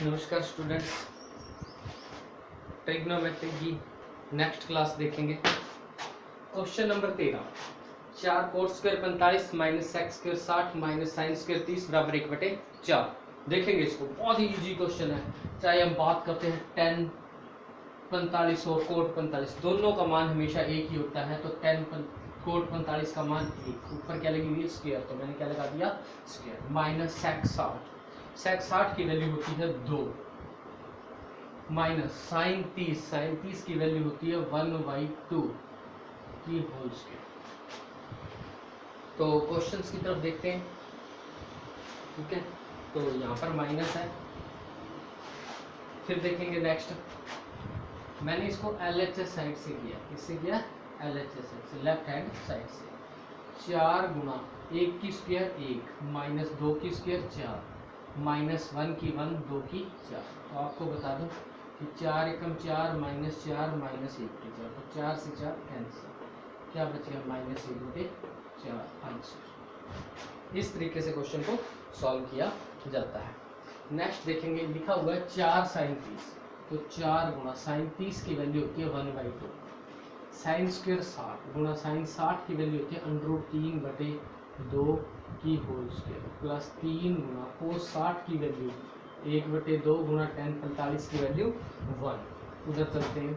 नमस्कार students, trigonometry की next class देखेंगे। Question number 13, 4 coat square 45 minus sex square 60 minus sine square 30 बराबर 1/4 देखेंगे। इसको बहुत ही इजी क्वेश्चन है। चाहे हम बात करते हैं 10 45 और कोट 45, दोनों का मान हमेशा एक ही होता है। तो 10 कोट 45 का मान एक, ऊपर क्या लगी हुई है स्क्वायर, तो मैंने क्या लगा दिया स्क्वायर, माइनस सेक्स 60, सेक्स 60 की वैल्यू होती है 2, माइनस साइन 30 की वैल्यू होती है 1/2 की होल स्क्वायर। तो क्वेश्चंस की तरफ देखते हैं। ठीक है, तो यहाँ पर माइनस है। फिर देखेंगे नेक्स्ट, मैंने इसको LHS साइड से किया। किससे किया? LHS साइड से, लेफ्ट हैंड साइड से। 4 गुना 1 की स्क्वायर 1, माइनस 2 की स्क्वायर 4, माइनस 1 की 1, 2 की 4। तो आपको बता दूं कि 4 एकम 4, माइनस 4, माइनस 1 की 4, तो 4 से 4 कैंसिल, क्या बचेगा माइनस 1/4 आंसर। इस तरीके से क्वेश्चन को सॉल्व किया जाता है। नेक्स्ट देखेंगे, लिखा हुआ है 4 साइन 30, तो 4 गुना साइन 30 की वैल्यू होती है 1/2, साइन स्क्वायर 60 गुना साइन 60 की वैल्यू होती है √3/2 की होल स्क्वायर, प्लस 3 गुना कोस 60 की वैल्यू 1/2 गुना tan 45 की वैल्यू 1। उधर चलते हैं,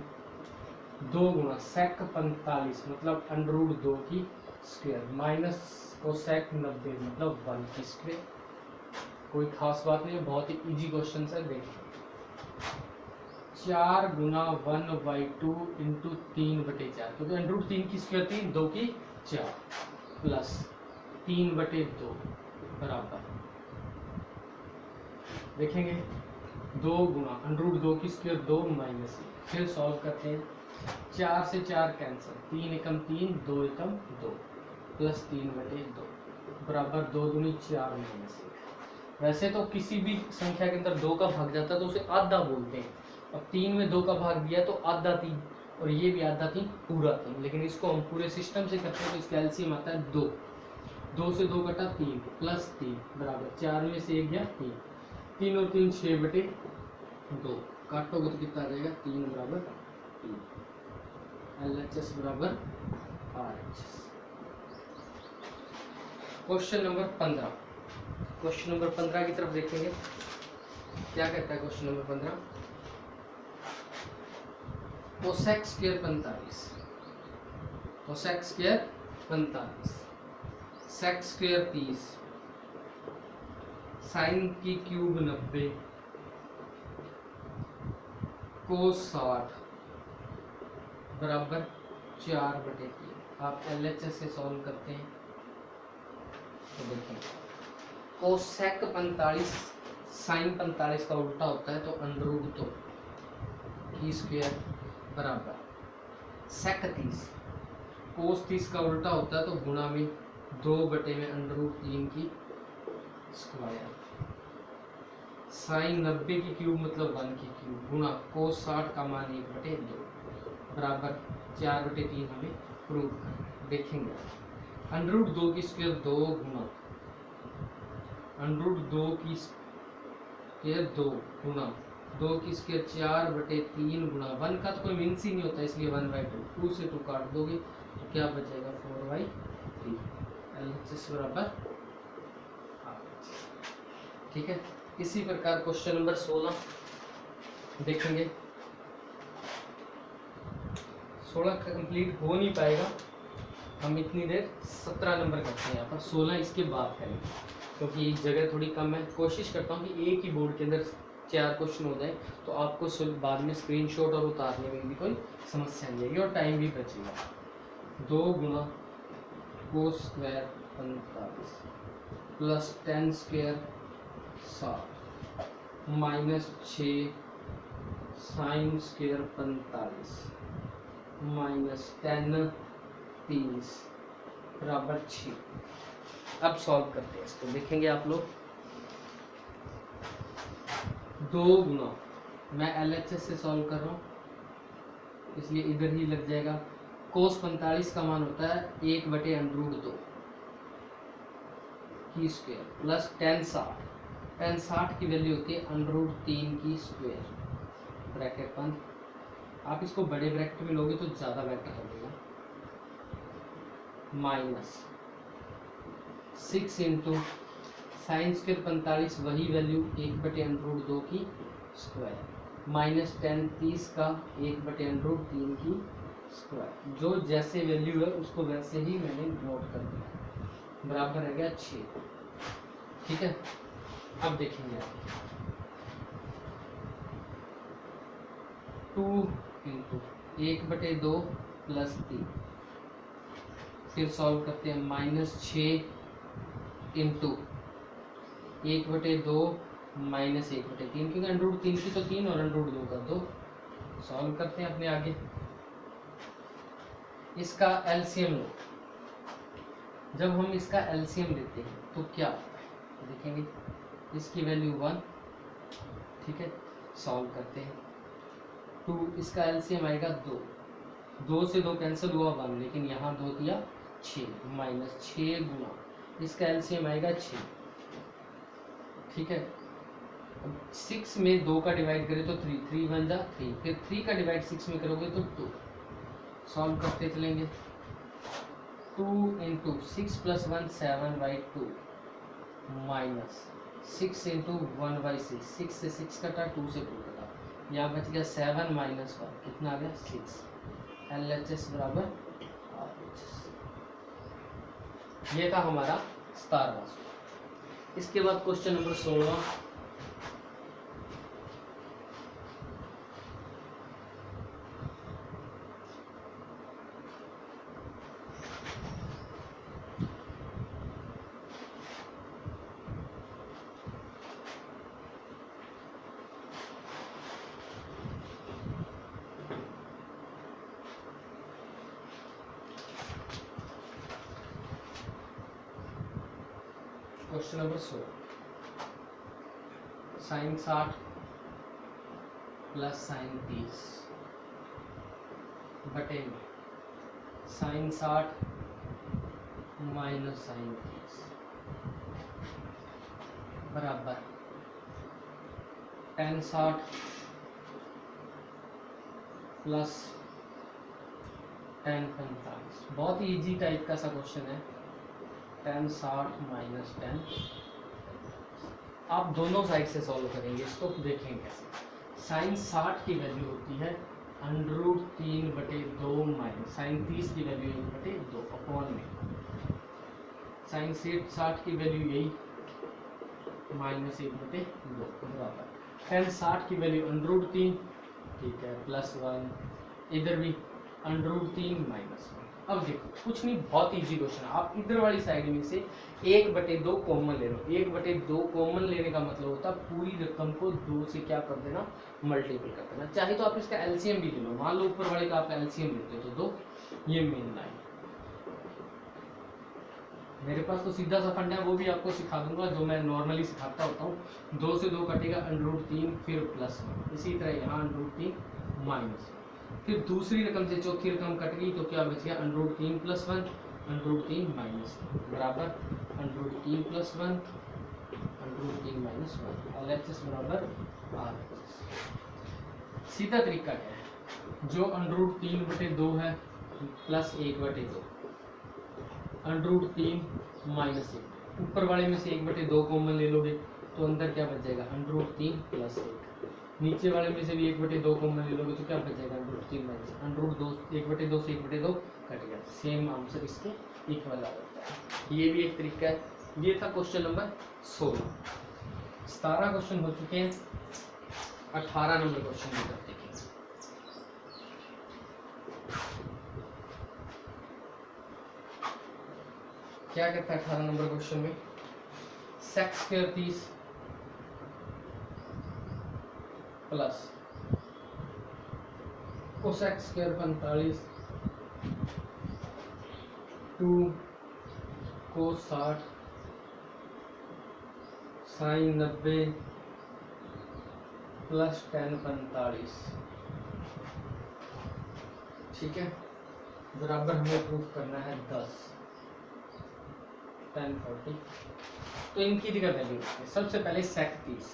2 गुना सेक 45 मतलब √2 की स्क्वायर, माइनस कोसेक 90 मतलब 1 की स्क्वायर। कोई खास बात नहीं है, बहुत ही इजी क्वेश्चन है। देखिए 4 गुना 1/2 इंटू 3/4, क्योंकि √3 की स्क्वायर 3, 2 की 4, प्लस 3/2 बराबर, देखेंगे 2 गुना √2 की स्क्वायर 2 माइनस 1। फिर सॉल्व करते हैं, 4 से 4 कैंसिल, 3 एकम 3, 2 एकम 2, प्लस 3/2 बराबर 2 दूनी 4 माइनस 1। वैसे तो किसी भी संख्या के अंदर 2 का भाग जाता है तो उसे आधा बोलते हैं। अब 3 में 2 का भाग दिया तो आधा 3, और ये भी आधा 3 पूरा 3, लेकिन इसको हम पूरे सिस्टम से करते हैं तो इसका एलसीएम आता है 2, 2 से 2 कटा 3, प्लस 3 बराबर 4 में से 1 गया 3, 3 और 3 6/2, काटोगे तो कितना आ जाएगा 3 बराबर 3, LHS बराबर RHS। Question number 15, question number 15 की तरफ देखेंगे। क्या कहता है question number 15? Cosec square 45, cosec square 45, sec square 30, sine की क्यूब 90, कोस 60 बराबर 4/3। आप LHS से सॉल्व करते हैं तो देखिए, कोसेक 45 साइन 45 का उल्टा होता है तो √2 की स्क्वायर बराबर सेक 30, कोस 30 का उल्टा होता है तो गुणा में 2/√3 की स्क्वायर, साइन 90 की क्यूब मतलब 1 की क्यूब, गुणा कोस 60 का मान 1/2 बराबर 4/3 हमें प्रूव करना। देखेंगे √2 की स्क्वायर 2 गुना √2 की स्क्वायर 2 गुना 2 की स्क्वायर 4/3 गुना 1 का तो कोई मीन्स ही नहीं होता, इसलिए 1/2, 2 से 2 काट दोगे तो क्या बचेगा 4/3, LHS बराबर। ठीक है, इसी प्रकार क्वेश्चन नंबर 16 देखेंगे। 16 कंप्लीट हो नहीं पाएगा, हम इतनी देर 17 नंबर करते हैं यहाँ पर, 16 इसके बाद करेंगे क्योंकि जगह थोड़ी कम है। कोशिश करता हूँ कि एक ही बोर्ड के अंदर 4 क्वेश्चन हो जाए तो आपको बाद में स्क्रीनशॉट और उतारने में भी कोई समस्या नहीं आएगी और टाइम भी बचेगा। 2 गुना cos square 45 plus 10 square 60 minus 6 sine square 45 minus 10 30 बराबर 6। अब सॉल्व करते हैं इसको, देखेंगे आप लोग। 2 गुना, मैं LHS से सॉल्व कर रहा हूँ इसलिए इधर ही लग जाएगा, कोस 45 का मान होता है 1/√2 की स्क्वायर प्लस tan 60 tan 60 की वैल्यू होती है √3 की स्क्वायर, ब्रैकेट बंद। आप इसको बड़े ब्रैकेट में लोगे तो ज़्यादा बेटर लगेगा, माइनस 6 इंटू साइन स्क्वायर 45, वही वैल्यू 1/√2 की स्क्वायर, माइनस tan 30 का 1/√3 की स्क्वायर। जो जैसे वैल्यू है उसको वैसे ही मैंने नोट कर दिया, बराबर है गया 6। ठीक है, अब देखेंगे 2 इंटू 1/2 प्लस 3, फिर सॉल्व करते हैं, -6 इंटू 1/2 माइनस 1/3, क्योंकि √3 की तो 3 और √2 का 2। सॉल्व करते हैं अपने आगे, इसका एलसीएम लो। जब हम इसका एलसीएम लेते हैं तो क्या होता है देखेंगे, इसकी वैल्यू 1। ठीक है, सॉल्व करते हैं, 2 इसका एलसीएम आएगा 2, 2 से 2 कैंसिल हुआ 1, लेकिन यहाँ 2 दिया 6, -6 गुना इसका एलसीएम आएगा 6। ठीक है, 6 में 2 का डिवाइड करें तो 3, 3 बन जा 3, फिर 3 का डिवाइड 6 में करोगे तो 2। सॉल्व करते चलेंगे, 2 इंटू 6 + 1 7/2 माइनस 6 इंटू 1/6, 6 से 6 कटा, 2 से 2 कटा, यहाँ बच गया 7 - 1, कितना आ गया 6। LHS बराबर RHS। ये था हमारा 17वां। इसके बाद question number 16। Question number 16, sin 60 plus sin 30 बटे में sin 60 माइनस sin 30 बराबर tan 60 प्लस tan 45। बहुत ही इजी टाइप का सा क्वेश्चन है, tan 60 माइनस tan। आप दोनों साइड से सॉल्व करेंगे इसको, देखेंगे कैसे। sin 60 की वैल्यू होती है √3/2 माइनस sin 30 की वैल्यू 1/2 अपॉन में sin 60 की वैल्यू यही -1/2 बराबर tan 60 की वैल्यू √3। ठीक है, +1, इधर भी √3 माइनस 1। अब देखो कुछ नहीं, बहुत इजी क्वेश्चन है। आप इधर वाली साइड में से 1/2 कॉमन ले लो। 1/2 कॉमन लेने का मतलब होता है पूरी रकम को 2 से क्या कर देना, मल्टीपल कर देना। चाहे तो आप इसका एलसीएम भी ले लो, मान लो ऊपर वाले का आप एलसीएम लेते हो तो 2, ये मेन लाइन। मेरे पास तो सीधा सा फंडा है, वो भी आपको सिखा दूंगा जो मैं नॉर्मली सिखाता होता हूँ। 2 से 2 कटेगा √3, फिर +1, इसी तरह यहाँ √3 माइनस 1, फिर दूसरी रकम से चौथी रकम कट गई तो क्या बच गया √3 + 1, √3 माइनस 1 बराबर √3 + 1, √3 माइनस 1। LHS बराबर RHS। सीधा तरीका क्या है, जो √3/2 है प्लस 1/2, √3 माइनस 1, ऊपर वाले में से 1/2 कॉमन ले लोगे तो अंदर क्या बच जाएगा √3 + 1, नीचे वाले में से भी 1/2 कॉमन ले लोगे तो क्या बच जाएगा √3 माइनस 1/2, 1/2 से 1/2 कट गया, सेम आंसर इसके इक्वल आ जाता है। ये भी एक तरीका है। ये था क्वेश्चन नंबर 16। 17 क्वेश्चन हो चुके हैं, 18 नंबर क्वेश्चन की तरफ देखेंगे। क्या कहता है 18 नंबर क्वेश्चन में, sec² 30 plus cosec² 45, 2 cos 60 sin 90 plus tan 45। ठीक है, बराबर हमें प्रूफ करना है 10। 10 40। तो इनकी जगह वैल्यू रखते हैं। सबसे पहले सेक 30,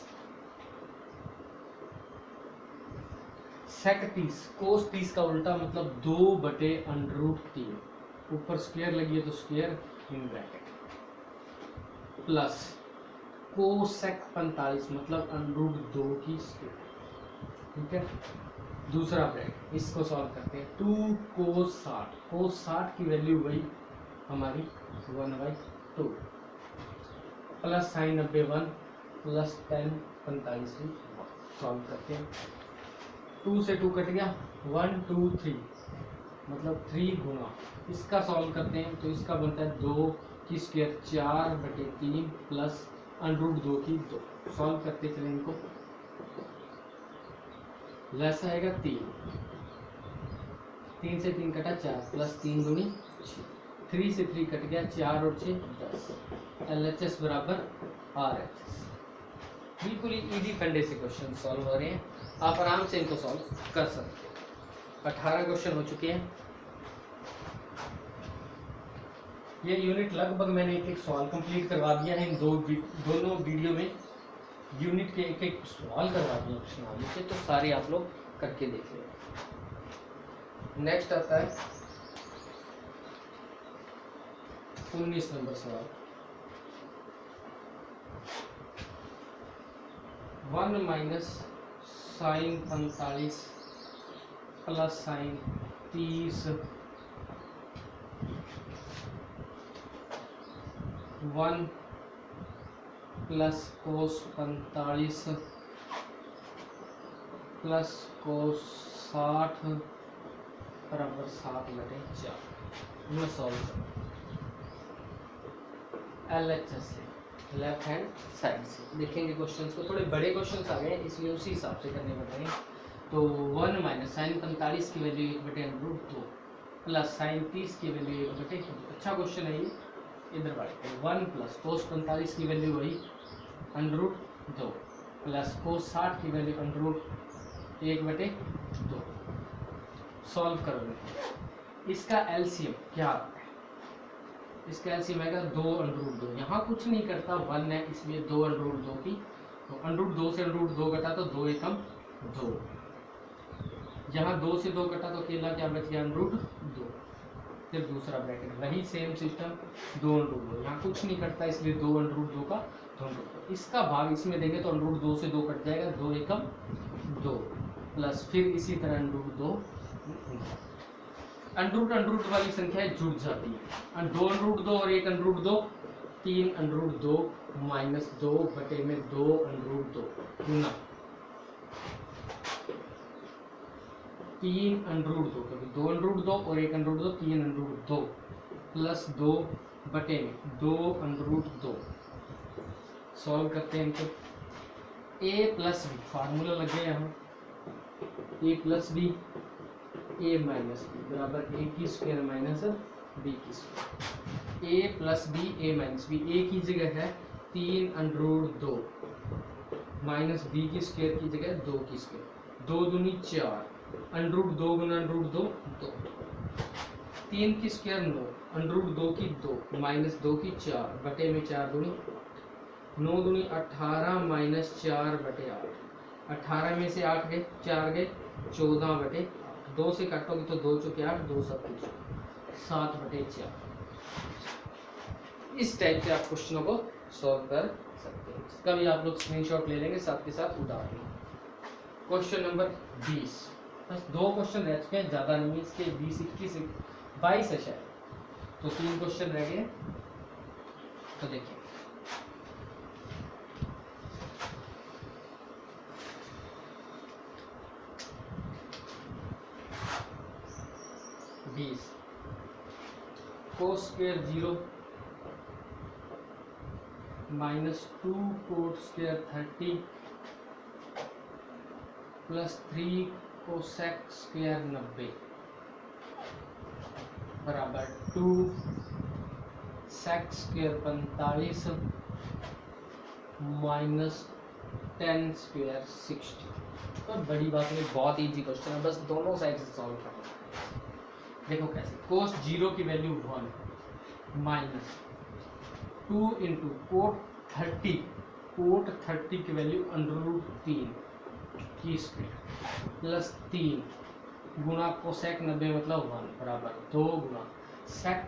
सेक 30 कोस 30 का उल्टा मतलब 2/√3, ऊपर स्क्वायर लगी है तो square in bracket, plus cosec 45 मतलब √2 की स्क्वायर। ठीक है, दूसरा ब्रैकेट, इसको सॉल्व करते हैं। 2 कोस 60, कोस 60 की वैल्यू वही हमारी 1/2, प्लस साइन 90 1 प्लस 10 45 की सॉल्व करते हैं। 2 से 2 कट गया, 1 2 3 मतलब 3 गुना, इसका सॉल्व करते हैं तो इसका बनता है 2 की स्क्वायर 4/3 प्लस √2 की 2। सॉल्व करते चले इनको, लैस आएगा 3 से 3 कटा 4 प्लस 3 दूनी 6, 3 से 3 कट गया, 4 और 6 10, LHS बराबर RHS। बिल्कुल ही इजी फंडे से क्वेश्चन सॉल्व हो रहे हैं, आप आराम से इनको सॉल्व कर सकते हैं। 18 क्वेश्चन हो चुके हैं। ये यूनिट लगभग मैंने एक सवाल कंप्लीट करवा दिया है। इन दोनों वीडियो में यूनिट के एक सवाल करवा दिए प्रश्नावली से, तो सारे आप लोग करके देख लें। नेक्स्ट आता है 19 नंबर सवाल। 1 minus sine 45 plus sine 30 1 plus cos 45 plus cos 60 बराबर 7/4। मैं सॉल्व करूँ LHS से, लेफ्ट हैंड साइड से देखेंगे क्वेश्चंस को। थोड़े बड़े क्वेश्चंस आ गए इसलिए उसी हिसाब से करने पड़ रहे हैं। तो 1 माइनस साइन 45 की वैल्यू 1/√2 प्लस साइन 30 की वैल्यू 1/2। अच्छा क्वेश्चन है ये, इधर बढ़ते 1 प्लस कोस 45 की वैल्यू वही √2 प्लस कोस 60 की वैल्यू √1/2। सॉल्व करोगे, इसका एलसीएम क्या आता है? इसका एलसीएम आएगा 2 √2। यहाँ कुछ नहीं करता, 1 है इसलिए 2 √2 की, तो √2 से √2 कटा तो 2 एकम 2। यहाँ 2 से 2 कटा तो अकेला क्या बच गया √2। फिर दूसरा ब्रैकेट वही सेम सिस्टम 2 √2, यहाँ कुछ नहीं करता इसलिए 2 √2 का 2 इसका भाग इसमें देंगे तो √2 से 2 कट जाएगा, 2 एकम 2 प्लस फिर इसी तरह √2। √√2 वाली संख्या जुड़ जाती है, 2 √2 और 1 √2 3 √2 माइनस 2/2 √2 गुना 3 √2, क्योंकि 2 √2 और 1 √2 3 √2 प्लस 2/2 √2। सॉल्व करते हैं इनको। a प्लस बी फार्मूला लग गया यहाँ, a plus b a minus b बराबर a की स्क्वायर माइनस b की square. a plus b a minus b, a की जगह है 3 √2 माइनस b की स्क्वायर की जगह 2 की स्क्वायर, 2 दूनी 4 √2 गुना √2 2, 3 की स्क्वायर 9 √2 की 2 माइनस 2 की 4 बटे में 4 दूनी 9 दूनी 18 माइनस 4/8, 18 में से 8 गए 4 गए 14/8, 2 से काटोगे तो 2 चौके 8 2 7 7/4। इस टाइप से आप क्वेश्चनों को सॉल्व कर सकते हैं। इसका भी आप लोग स्क्रीनशॉट ले लेंगे, साथ के साथ उतार लेंगे। क्वेश्चन नंबर 20, बस 2 क्वेश्चन रह चुके हैं, ज़्यादा नहीं है, इसके 20 21 22 है शायद, तो 3 क्वेश्चन रह गए। तो देखिए cos square 0 minus 2 coat square 30 plus 3 cosec square 90 बराबर 2 सेक स्क्वायर 45 माइनस 10 स्क्वायर 60। तो बड़ी बात है, बहुत इजी क्वेश्चन है, बस दोनों साइड से सॉल्व करना है। देखो कैसे, कोस 0 की वैल्यू 1 माइनस 2 इंटू कोट 30 की वैल्यू √3 की स्क्वायर प्लस 3 गुना कोसेक 90 मतलब 1 बराबर 2 गुना सेक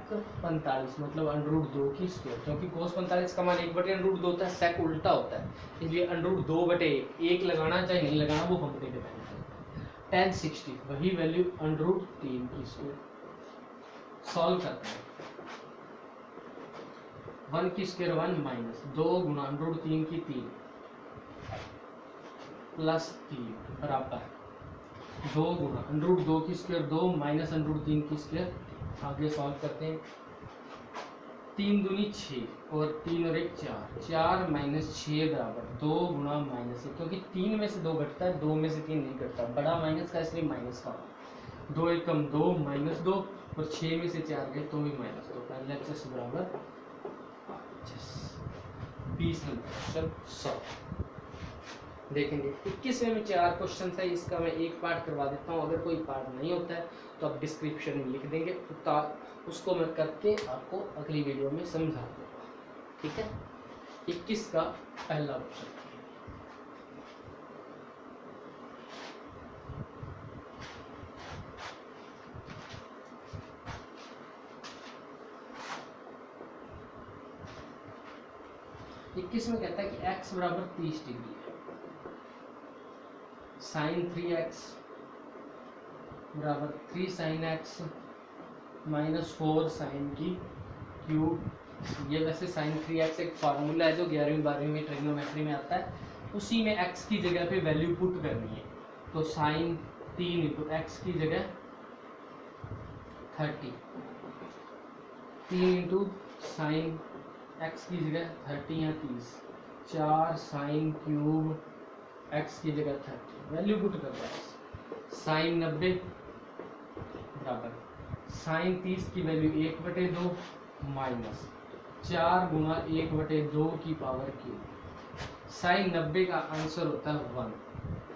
45 मतलब √2 की स्क्वायर, क्योंकि कोस 45 का मान 1/√2 होता है, सेक उल्टा होता है, इसलिए √2/1 1 लगाना चाहे नहीं लगाना वो हम पे डिपेंड करता है। 10 60 वही वैल्यू √3 की स्क्वायर सॉल्व करते हैं। 1 की स्क्वायर 1 माइनस 2 गुना √3 की 3 प्लस 3 बराबर 2 गुना √2 की स्क्वायर 2 माइनस √3 की स्क्वायर। आगे सॉल्व करते हैं। 3 दूनी 6 और 3 और 1 4, 4 माइनस 6 बराबर 2 गुना माइनस 1, क्योंकि 3 में से 2 घटता है, 2 में से 3 नहीं घटता, बड़ा माइनस का इसलिए माइनस का 2 1 कम 2 माइनस 2 और 6 में से 4 गए तो भी माइनस 2, LHS बराबर 20 नंबर क्वेश्चन सॉल्व। देखेंगे 21वें में 4 क्वेश्चन है, इसका मैं एक पार्ट करवा देता हूँ, अगर कोई पार्ट नहीं होता है तो आप डिस्क्रिप्शन में लिख देंगे, उसको मैं करके आपको अगली वीडियो में समझा दूँगा, ठीक है। 21 का पहला क्वेश्चन, में कहता है कि x बराबर 30 डिग्री है, साइन 3x बराबर 3 साइन x माइनस 4 साइन की क्यूब। ये वैसे साइन 3x एक फार्मूला है जो 11वीं 12वीं में ट्रिग्नोमेट्री में आता है, उसी में x की जगह पे वैल्यू पुट करनी है, तो साइन 3 इंटू एक्स की जगह 30, 3 इंटू साइन x की जगह 30 या 30, 4 साइन क्यूब x की जगह 30, वैल्यू पुट कर रहा है। साइन 90 बराबर साइन 30 की वैल्यू 1/2 माइनस 4 गुना 1/2 की पावर क्यूब। साइन 90 का आंसर होता है 1,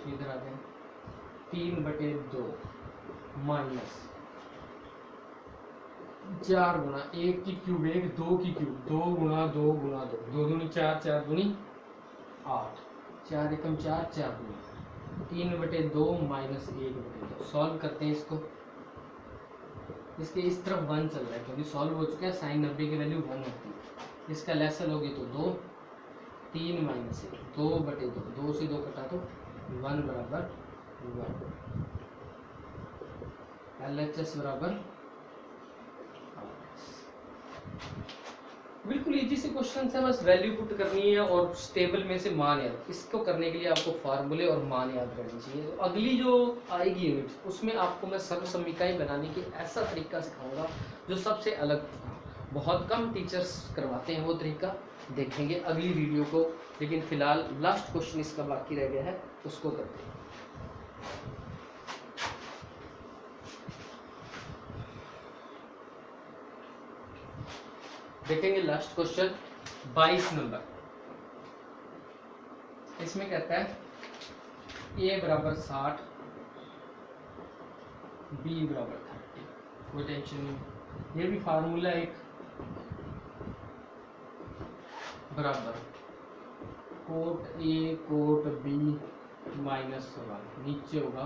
इधर आते हैं 3/2 माइनस 4 गुना 1 की क्यूब 1, 2 की क्यूब 2 गुना 2 गुना 2, 2 दूनी 4, 4 दूनी 8, 4 एकम 4, 4 दूनी 3/2 माइनस 1/2। सॉल्व करते हैं इसको, इसके इस तरफ 1 चल रहा है क्योंकि सॉल्व हो चुका है, साइन 90 की वैल्यू 1 होती है, इसका लेसन होगी तो 2, 3 माइनस 1 2/2, 2 से 2 कटा तो 1 बराबर 1, LHS बराबर। बिल्कुल इजी से क्वेश्चन है, बस वैल्यू पुट करनी है और टेबल में से मान याद, इसको करने के लिए आपको फार्मूले और मान याद करनी चाहिए। तो अगली जो आएगी यूनिट उसमें आपको मैं सर्व समीकरण बनाने की ऐसा तरीका सिखाऊंगा जो सबसे अलग, बहुत कम टीचर्स करवाते हैं, वो तरीका देखेंगे अगली वीडियो को। लेकिन फिलहाल लास्ट क्वेश्चन इसका बाकी रह गया है, उसको करते हैं। देखेंगे लास्ट क्वेश्चन 22 नंबर। इसमें कहता है a बराबर 60, b बराबर 30, कोई टेंशन नहीं, ये भी फार्मूला एक बराबर cot a cot b minus 1, नीचे होगा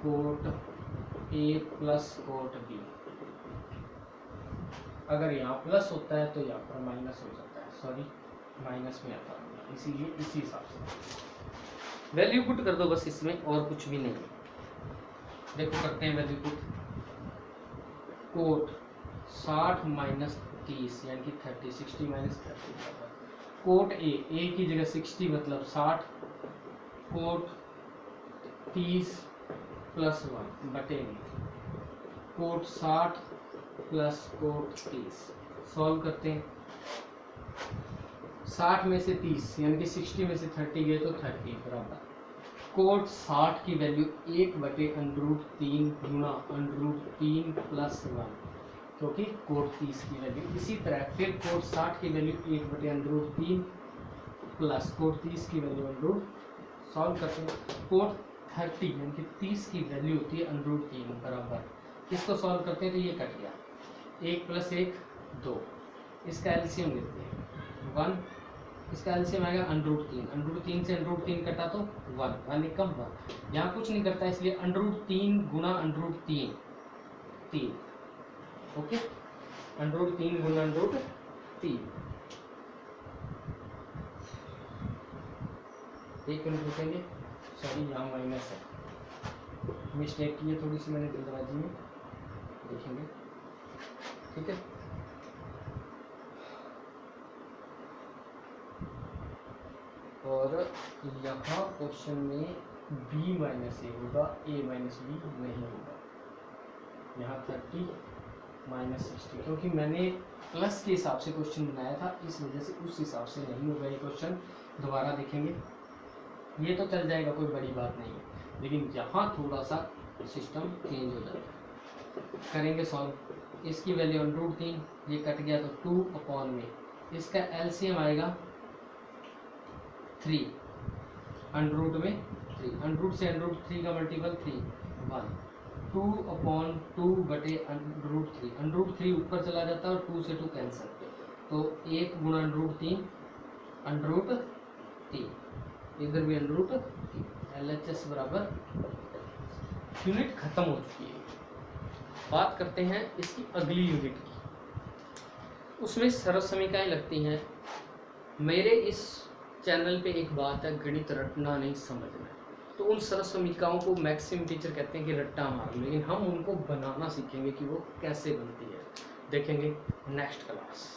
cot a plus cot b, अगर यहाँ प्लस होता है तो यहाँ पर माइनस हो जाता है, सॉरी माइनस में आता है, इसीलिए इसी हिसाब से वैल्यू पुट कर दो बस इसमें, और कुछ भी नहीं। देखो करते हैं वैल्यू पुट। कोट 60 माइनस 30 यानी कि 30, 60 माइनस 30, कोट ए की जगह 60 मतलब 60, कोट 30 प्लस 1 बटे कोट 60 प्लस कोट 30। सॉल्व करते हैं। 60 में से 30 यानी कि 60 में से 30 गए तो 30 बराबर कोट 60 की वैल्यू 1/√3 गुना √3 प्लस 1, क्योंकि कोट 30 की वैल्यू। इसी तरह फिर कोट 60 की वैल्यू 1/√3 प्लस कोट 30 की वैल्यू √ सॉल्व करते हैं। कोट 30 यानी कि 30 की वैल्यू होती है √3 बराबर, इसको सॉल्व करते हैं तो ये कट गया, 1 + 1 2, इसका एलसीएम लेते हैं 1, इसका एलसीएम आएगा √3, √3 से √3 कटा तो 1 एक कम 1, यहाँ कुछ नहीं करता इसलिए √3 गुना √3 3, ओके, √3 गुना √3, एक मिनट रुकेंगे, सॉरी यहाँ माइनस है, मिस्टेक की है थोड़ी सी मैंने जल्दबाजी में, देखेंगे, ठीक है। और यहाँ क्वेश्चन में b माइनस ए होगा, a माइनस बी नहीं होगा, यहाँ 30 माइनस 60, क्योंकि मैंने प्लस के हिसाब से क्वेश्चन बनाया था, इस वजह से उस हिसाब से नहीं होगा ये क्वेश्चन। दोबारा देखेंगे, ये तो चल जाएगा, कोई बड़ी बात नहीं है, लेकिन यहाँ थोड़ा सा सिस्टम चेंज हो जाता है। करेंगे सॉल्व, इसकी वैल्यू √3, ये कट गया तो 2 में, इसका एलसीएम आएगा 3, अंडरूट में 3, अंडरूट से √3 का मल्टीपल 3, 1, 2/2 बटे √3, √3 ऊपर चला जाता है और 2 से 2 कैंसिल, तो 1 गुणा √3, √3, इधर भी √3, LHS बराबर, यूनिट खत्म हो चुकी है। बात करते हैं इसकी अगली यूनिट की, उसमें सरल समीकरणाएं लगती हैं। मेरे इस चैनल पे एक बात है, गणित रटना नहीं समझना, तो उन सरल समीकरणों को मैक्सिमम टीचर कहते हैं कि रट्टा मार, लेकिन हम उनको बनाना सीखेंगे कि वो कैसे बनती है, देखेंगे नेक्स्ट क्लास।